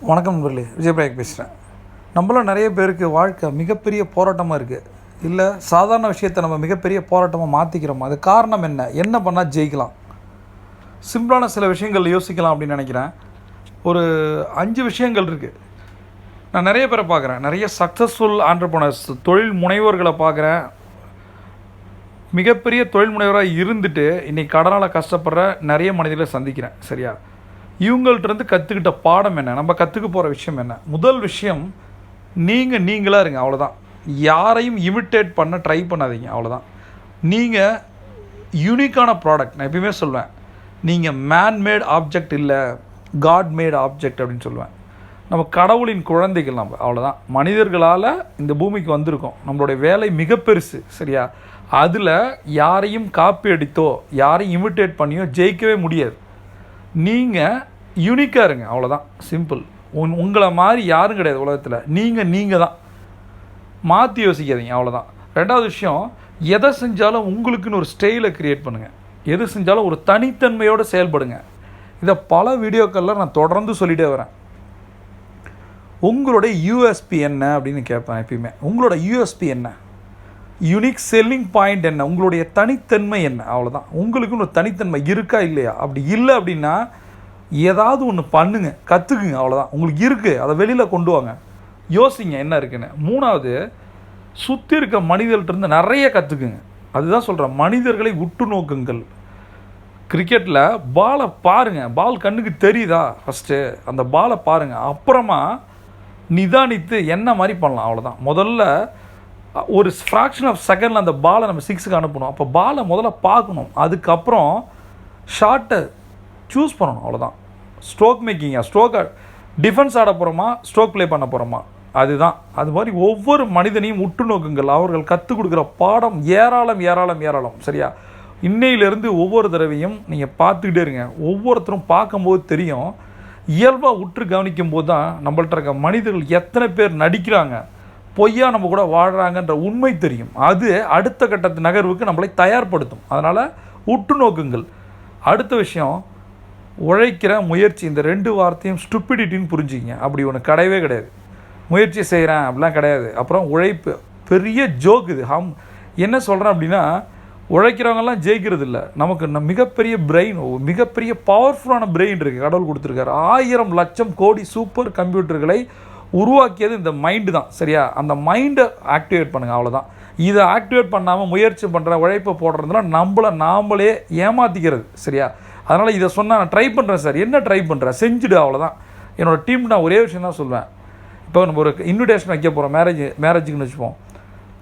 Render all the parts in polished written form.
வணக்கம் நண்பர்களே, விஜயபிரகாஷ் பேசுகிறேன். நம்மளாம் நிறைய பேருக்கு வாழ்க்கை மிகப்பெரிய போராட்டமாக இருக்குது. இல்லை சாதாரண விஷயத்தை நம்ம மிகப்பெரிய போராட்டமாக மாற்றிக்கிறோம். அது காரணம் என்ன பண்ணால் ஜெயிக்கலாம்? சிம்பிளான சில விஷயங்கள் யோசிக்கலாம் அப்படின்னு நினைக்கிறேன். ஒரு 5 விஷயங்கள் இருக்குது. நான் நிறைய பேரை பார்க்குறேன், நிறைய சக்ஸஸ்ஃபுல் ஆண்டர்ப்ரனர்ஸ், தொழில் முனைவோர்களை பார்க்குறேன். மிகப்பெரிய தொழில் முனைவராக இருந்துட்டு இன்றைக்கி கடனால் கஷ்டப்படுற நிறைய மனிதர்களை சந்திக்கிறேன். சரியா? இவங்கள்ட்டருந்து கற்றுக்கிட்ட பாடம் என்ன, நம்ம கற்றுக்க போகிற விஷயம் என்ன? முதல் விஷயம், நீங்களாக இருங்க, அவ்வளோதான். யாரையும் இமிட்டேட் பண்ண ட்ரை பண்ணாதீங்க, அவ்வளோதான். நீங்கள் யூனிக்கான ப்ராடக்ட். நான் எப்பயுமே சொல்லுவேன், நீங்கள் மேன்மேட் ஆப்ஜெக்ட் இல்லை, காட் மேட் ஆப்ஜெக்ட் அப்படின்னு சொல்லுவேன். நம்ம கடவுளின் குழந்தைகள், நம்ம அவ்வளோதான். மனிதர்களால் இந்த பூமிக்கு வந்திருக்கோம். நம்மளுடைய வேலை மிக பெருசு. சரியா? அதில் யாரையும் காப்பி அடித்தோ யாரையும் இமிட்டேட் பண்ணியோ ஜெயிக்கவே முடியாது. நீங்கள் யூனிக்காக இருங்க, அவ்வளோதான். சிம்பிள். உங்களை மாதிரி யாரும் கிடையாது உலகத்தில். நீங்கள் தான். மாற்றி யோசிக்காதீங்க, அவ்வளோதான். ரெண்டாவது விஷயம், எதை செஞ்சாலும் உங்களுக்குன்னு ஒரு ஸ்டைலை க்ரியேட் பண்ணுங்கள். எது செஞ்சாலும் ஒரு தனித்தன்மையோடு செயல்படுங்க. இதை பல வீடியோக்களில் நான் தொடர்ந்து சொல்லிகிட்டே வரேன். உங்களுடைய யூஎஸ்பி என்ன அப்படின்னு கேட்பேன் எப்பயுமே. உங்களோட யூஎஸ்பி என்ன? யூனிக் செல்லிங் பாயிண்ட் என்ன? உங்களுடைய தனித்தன்மை என்ன? அவ்வளோதான். உங்களுக்குன்னு ஒரு தனித்தன்மை இருக்கா இல்லையா? அப்படி இல்லை அப்படின்னா ஏதாவது ஒன்று பண்ணுங்க, கற்றுக்குங்க, அவ்வளோதான். உங்களுக்கு இருக்குது, அதை வெளியில் கொண்டு வாங்க, யோசிங்க என்ன இருக்குன்னு. மூணாவது, சுற்றி இருக்க மனிதர்கள்ட்ட நிறைய கற்றுக்குங்க. அதுதான் சொல்கிறேன், மனிதர்களை உற்று நோக்குங்கள். கிரிக்கெட்டில் பாலை பாருங்கள், பால் கண்ணுக்கு தெரியுதா? ஃபஸ்ட்டு அந்த பாலை பாருங்கள், அப்புறமா நிதானித்து என்ன மாதிரி பண்ணலாம், அவ்வளோதான். முதல்ல ஒரு ஃப்ராக்ஷன் ஆஃப் செகண்டில் அந்த பாலை நம்ம 6க்கு அனுப்பணும். அப்போ பாலை முதல்ல பார்க்கணும், அதுக்கப்புறம் ஷார்ட்டை சூஸ் பண்ணணும், அவ்வளோதான். ஸ்ட்ரோக் ஸ்ட்ரோக்கை டிஃபென்ஸ் ஆட போகிறோமா, ஸ்ட்ரோக் ப்ளே பண்ண போகிறோமா, அதுதான். அது மாதிரி ஒவ்வொரு மனிதனையும் உற்று நோக்குங்கள். அவர்கள் கற்றுக் கொடுக்குற பாடம் ஏராளம். சரியா? இன்னையிலேருந்து ஒவ்வொரு தடவையும் நீங்கள் பார்த்துக்கிட்டே இருங்க. ஒவ்வொருத்தரும் பார்க்கும்போது தெரியும். இயல்பாக உற்று கவனிக்கும் போது தான் நம்மள்ட்ட இருக்க மனிதர்கள் எத்தனை பேர் நடிக்கிறாங்க, பொய்யா நம்ம கூட வாழ்கிறாங்கன்ற உண்மை தெரியும். அது அடுத்த கட்டத்து நகர்வுக்கு நம்மளை தயார்படுத்தும். அதனால் உற்று நோக்குங்கள். அடுத்த விஷயம், உழைக்கிற முயற்சி. இந்த 2 வார்த்தையும் ஸ்டூபிடிட்டின்னு புரிஞ்சுக்கிங்க. அப்படி ஒன்று கிடையவே கிடையாது. முயற்சி செய்கிறேன் அப்படிலாம் கிடையாது. அப்புறம் உழைப்பு பெரிய ஜோக். இது என்ன சொல்கிறேன் அப்படின்னா, உழைக்கிறவங்கெல்லாம் ஜெயிக்கிறது இல்லை. நமக்கு மிகப்பெரிய பிரெயின், மிகப்பெரிய பவர்ஃபுல்லான பிரெயின் இருக்குது, கடவுள் கொடுத்துருக்காரு. 1000 லட்சம் கோடி சூப்பர் கம்ப்யூட்டர்களை உருவாக்கியது இந்த மைண்டு தான். சரியா? அந்த மைண்டை ஆக்டிவேட் பண்ணுங்கள், அவ்வளோதான். இதை ஆக்டிவேட் பண்ணாமல் முயற்சி பண்ணுற, உழைப்பை போடுறதுனால நாமளே ஏமாற்றிக்கிறது. சரியா? அதனால் இதை சொன்னால், நான் ட்ரை பண்ணுறேன் சார். என்ன ட்ரை பண்ணுறேன்? செஞ்சுடு, அவ்வளோதான். என்னோடய டீம் நான் ஒரே விஷயம் தான் சொல்வேன். இப்போ நம்ம ஒரு இன்விடேஷன் வைக்க போகிறோம், மேரேஜுக்குன்னு வச்சுப்போம்.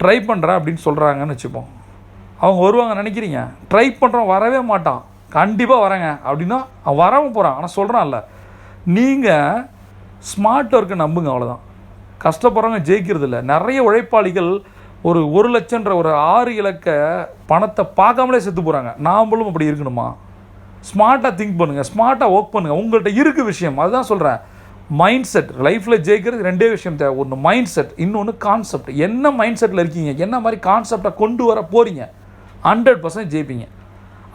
ட்ரை பண்ணுறேன் அப்படின்னு சொல்கிறாங்கன்னு வச்சுப்போம். அவங்க வருவாங்க நினைக்கிறீங்க? ட்ரை பண்ணுறோம், வரவே மாட்டான். கண்டிப்பாக வரேங்க அப்படின்னா அவன் வரவும் போகிறான். ஆனால் சொல்கிறான்ல, நீங்கள் ஸ்மார்ட் ஒர்க்கை நம்புங்க, அவ்வளோதான். கஷ்டப்படுறவங்க ஜெயிக்கிறது இல்லை. நிறைய உழைப்பாளிகள் ஒரு 1 லட்சன்ற ஒரு 6 இலக்க பணத்தை பார்க்காமலே செத்து போகிறாங்க. நாமளும் அப்படி இருக்கணுமா? ஸ்மார்ட்டாக திங்க் பண்ணுங்கள், ஸ்மார்ட்டாக ஒர்க் பண்ணுங்கள். உங்கள்கிட்ட இருக்குது விஷயம். அதுதான் சொல்கிறேன், மைண்ட் செட். லைஃப்பில் ஜெயிக்கிறது 2 விஷயம் தேவை. ஒன்று மைண்ட் செட், இன்னொன்று கான்செப்ட். என்ன மைண்ட் செட்டில் இருக்கீங்க, என்ன மாதிரி கான்செப்டை கொண்டு வர போகிறீங்க, 100% ஜெயிப்பீங்க.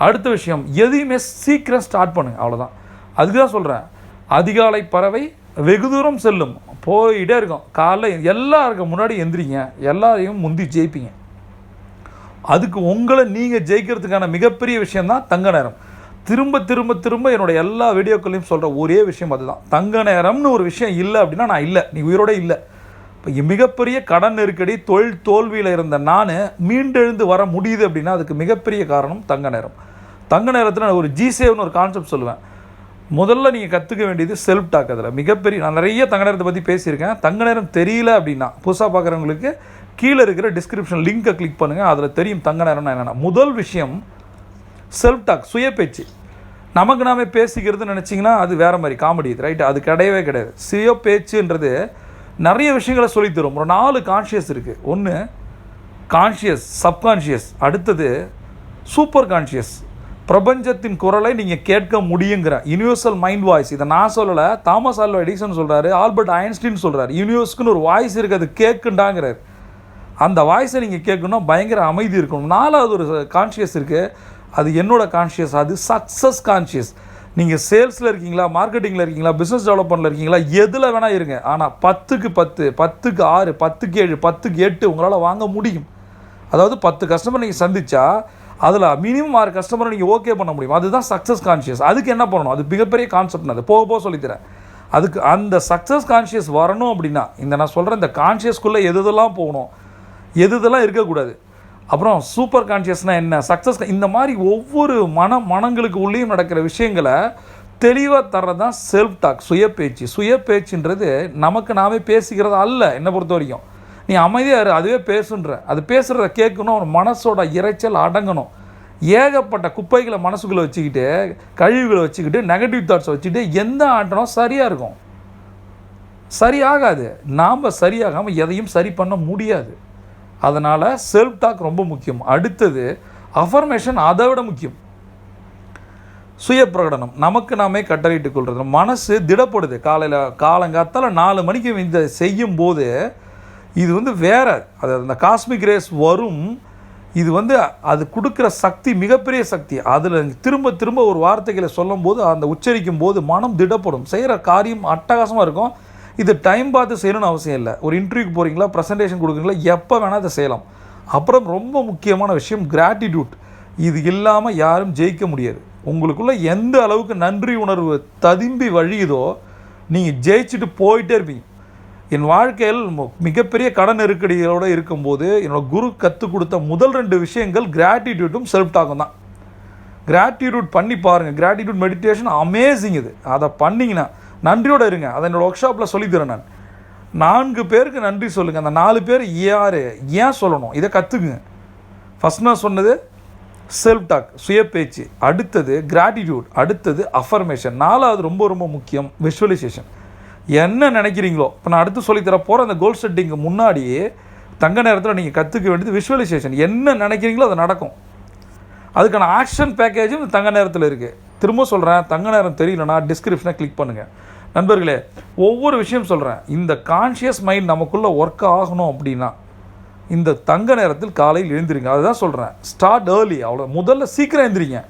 அடுத்த விஷயம், எதையுமே சீக்கிரம் ஸ்டார்ட் பண்ணுங்கள், அவ்வளோதான். அதுக்கு தான் சொல்கிறேன், அதிகாலை பறவை வெகு தூரம் செல்லும், போயிட்டே இருக்கும். காலைல எல்லாருக்கும் முன்னாடி எந்திரிங்க, எல்லாரையும் முந்தி ஜெயிப்பீங்க. அதுக்கு உங்களை நீங்கள் ஜெயிக்கிறதுக்கான மிகப்பெரிய விஷயந்தான் தங்க நேரம். திரும்ப என்னோடய எல்லா வீடியோக்களையும் சொல்கிற ஒரே விஷயம் அதுதான். தங்க நேரம்னு ஒரு விஷயம் இல்லை அப்படின்னா நான் இல்லை, நீ உயிரோட இல்லை. இப்போ மிகப்பெரிய கடன் நெருக்கடி, தொழில் தோல்வியில் இருந்த நான் மீண்டெழுந்து வர முடியுது அப்படின்னா அதுக்கு மிகப்பெரிய காரணம் தங்க நேரம். தங்க நேரத்தில் நான் ஒரு ஜிசேவ்னு ஒரு கான்செப்ட் சொல்லுவேன். முதல்ல நீங்கள் கற்றுக்க வேண்டியது செல்ஃப் டாக். அதில் மிகப்பெரிய, நான் நிறைய தங்க நேரத்தை பற்றி பேசியிருக்கேன். தங்க நேரம் தெரியல அப்படின்னா புதுசாக பார்க்குறவங்களுக்கு கீழே இருக்கிற டிஸ்கிரிப்ஷன் லிங்க்கை கிளிக் பண்ணுங்கள், அதில் தெரியும் தங்க நேரம்னா என்னென்னா. முதல் விஷயம் செல்ஃப் டாக், சுய பேச்சு. நமக்கு நாமே பேசிக்கிறதுன்னு நினச்சிங்கன்னா அது வேறு மாதிரி காமெடி, ரைட்டு? அது கிடையவே கிடையாது. சுய பேச்சுன்றது நிறைய விஷயங்களை சொல்லித்தரும். ஒரு 4 கான்ஷியஸ் இருக்குது. ஒன்று கான்ஷியஸ், சப்கான்ஷியஸ். அடுத்தது சூப்பர் கான்ஷியஸ். பிரபஞ்சத்தின் குரலை நீங்கள் கேட்க முடியுங்கிற யூனிவர்சல் மைண்ட் வாய்ஸ். இதை நான் சொல்லலை, தாமஸ் ஆல்வா எடிசன் சொல்கிறாரு, ஆல்பர்ட் ஐன்ஸ்டீன் சொல்கிறார். யூனிவர்ஸ்க்குன்னு ஒரு வாய்ஸ் இருக்குது, அது கேட்குண்டாங்கிறார். அந்த வாய்ஸை நீங்கள் கேட்கணும், பயங்கர அமைதி இருக்கணும். 4வது ஒரு கான்ஷியஸ் இருக்குது, அது என்னோடய கான்ஷியஸ், அது சக்ஸஸ் கான்ஷியஸ். நீங்கள் சேல்ஸில் இருக்கீங்களா, மார்க்கெட்டிங்கில் இருக்கீங்களா, பிஸ்னஸ் டெவலப்மெண்ட்டில் இருக்கீங்களா, எதில் வேணால் இருங்க. ஆனால் 10க்கு 10, 10க்கு 6, 10க்கு 7, 10க்கு 8 உங்களால் வாங்க முடியும். அதாவது 10 கஸ்டமர் நீங்கள் சந்தித்தா அதில் மினிமம் 6 கஸ்டமரை நீங்கள் ஓகே பண்ண முடியும். அதுதான் சக்ஸஸ் கான்ஷியஸ். அதுக்கு என்ன பண்ணணும்? அது மிகப்பெரிய கான்செப்ட். அது போக போக சொல்லித்தரேன். அதுக்கு அந்த சக்ஸஸ் கான்ஷியஸ் வரணும் அப்படின்னா நான் சொல்கிறேன், இந்த கான்ஷியஸ்குள்ளே எதெல்லாம் போகணும், எதெல்லாம் இருக்கக்கூடாது. அப்புறம் சூப்பர் கான்ஷியஸ்னால் என்ன, சக்ஸஸ், இந்த மாதிரி ஒவ்வொரு மனங்களுக்கு உள்ளேயும் நடக்கிற விஷயங்களை தெளிவாக தர்றது தான் செல்ஃப் டாக், சுயப்பேச்சு. சுயப்பேச்சுன்றது நமக்கு நாமே பேசிக்கிறது அல்ல. என்னை பொறுத்த வரைக்கும் நீ அமைதியாக இரு, அதுவே பேசுன்ற. அது பேசுகிறத கேட்கணும், அவன் மனசோட இறைச்சல் அடங்கணும். ஏகப்பட்ட குப்பைகளை மனசுக்குள்ளே வச்சுக்கிட்டு, கழிவுகளை வச்சுக்கிட்டு, நெகட்டிவ் தாட்ஸை வச்சுக்கிட்டு எந்த ஆட்டணும் சரியாக இருக்கும்? சரியாகாது. நாம் சரியாகாமல் எதையும் சரி பண்ண முடியாது. அதனால் செல்ஃப் டாக் ரொம்ப முக்கியம். அடுத்தது அஃபர்மேஷன், அதை விட முக்கியம். சுய பிரகடனம், நமக்கு நாமே கட்டளையிட்டுக் கொள்வது. மனசு திடப்படுது. காலங்காத்தால் 4 மணிக்கு இந்த செய்யும்போது இது வேறு, அது அந்த காஸ்மிக் ரேஸ் வரும். இது அது கொடுக்குற சக்தி மிகப்பெரிய சக்தி. அதில் திரும்ப திரும்ப ஒரு வார்த்தைகளை சொல்லும் போது, அந்த உச்சரிக்கும் போது மனம் திடப்படும். செய்கிற காரியம் அட்டகாசமாக இருக்கும். இது டைம் பார்த்து செய்யணும்னு அவசியம் இல்லை. ஒரு இன்டர்வியூக்கு போகிறீங்களா, ப்ரெசன்டேஷன் கொடுக்குறீங்களா, எப்போ வேணால் அதை செய்யலாம். அப்புறம் ரொம்ப முக்கியமான விஷயம் கிராட்டிடியூட். இது இல்லாமல் யாரும் ஜெயிக்க முடியாது. உங்களுக்குள்ளே எந்த அளவுக்கு நன்றி உணர்வு ததும்பி வழியுதோ நீங்கள் ஜெயிச்சுட்டு போயிட்டே இருப்பீங்க. என் வாழ்க்கையில் மிகப்பெரிய கடன் நெருக்கடிகளோடு இருக்கும்போது என்னோடய குரு கற்றுக் கொடுத்த முதல் 2 விஷயங்கள் கிராட்டிடியூட்டும் செல்ஃப் டாக்கும் தான். கிராட்டிடியூட் பண்ணி பாருங்கள். Gratitude meditation amazing. இது அதை பண்ணிங்கன்னா நன்றியோடு இருங்க. அதை என்னோடய ஒர்க் ஷாப்பில் சொல்லித்தரேன். நான் 4 பேருக்கு நன்றி சொல்லுங்கள். அந்த 4 பேர் யார், ஏன் சொல்லணும், இதை கற்றுக்குங்க. ஃபஸ்ட் நான் சொன்னது செல்ஃப் டாக், சுயப்பேச்சு. அடுத்தது கிராட்டிடியூட். அடுத்தது அஃபர்மேஷன். 4வது ரொம்ப ரொம்ப முக்கியம், விஷுவலைசேஷன். என்ன நினைக்கிறீங்களோ, இப்போ நான் அடுத்து சொல்லித்தர போகிற அந்த கோல் செட்டிங்கு முன்னாடியே தங்க நேரத்தில் நீங்கள் கற்றுக்க வேண்டியது விஷுவலைசேஷன். என்ன நினைக்கிறீங்களோ அது நடக்கும். அதுக்கான ஆக்ஷன் பேக்கேஜும் தங்க நேரத்தில் இருக்குது. திரும்ப சொல்கிறேன், தங்க நேரம் தெரியலனா டிஸ்கிரிப்ஷனை கிளிக் பண்ணுங்கள். நண்பர்களே, ஒவ்வொரு விஷயம் சொல்கிறேன். இந்த கான்ஷியஸ் மைண்ட் நமக்குள்ளே ஒர்க் ஆகணும் அப்படின்னா இந்த தங்க நேரத்தில் காலையில் எழுந்திரிங்க. அதுதான் சொல்கிறேன், ஸ்டார்ட் ஏர்லி. அவ்வளோ முதல்ல சீக்கிரம் எழுந்திரிங்க.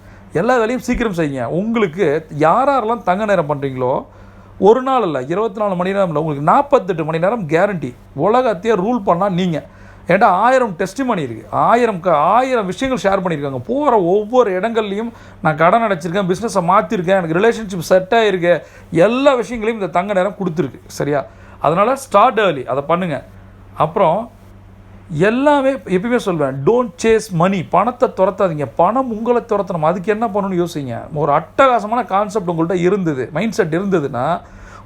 எல்லா வேலையும் சீக்கிரம் செய்யுங்க. உங்களுக்கு யாரெல்லாம் தங்க நேரம் பண்ணுறீங்களோ, ஒரு நாள் இல்லை, 24 மணி நேரம் இல்லை, உங்களுக்கு 48 மணி நேரம் கேரண்டி. உலகத்தையே ரூல் பண்ணால் நீங்கள். ஏன்டா 1000 டெஸ்டிமனி இருக்குது, 1000 விஷயங்கள் ஷேர் பண்ணியிருக்காங்க. போகிற ஒவ்வொரு இடங்கள்லையும் நான் கடன் அடைச்சிருக்கேன், பிஸ்னஸை மாற்றிருக்கேன், எனக்கு ரிலேஷன்ஷிப் செட் ஆகிருக்கு, எல்லா விஷயங்களையும் இந்த தங்க நேரம் கொடுத்துருக்கு. சரியா? அதனால் ஸ்டார்ட் ஏர்லி, அதை பண்ணுங்கள். அப்புறம் எல்லாமே எப்பயுமே சொல்வேன், டோன்ட் சேஸ் மணி. பணத்தை துரத்தாதீங்க, பணம் உங்களை துரத்தணும். அதுக்கு என்ன பண்ணணும்னு யோசிங்க. ஒரு அட்டகாசமான கான்செப்ட் உங்கள்கிட்ட இருந்தது, மைண்ட் செட் இருந்ததுன்னா,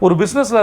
ஒரு பிஸ்னஸில்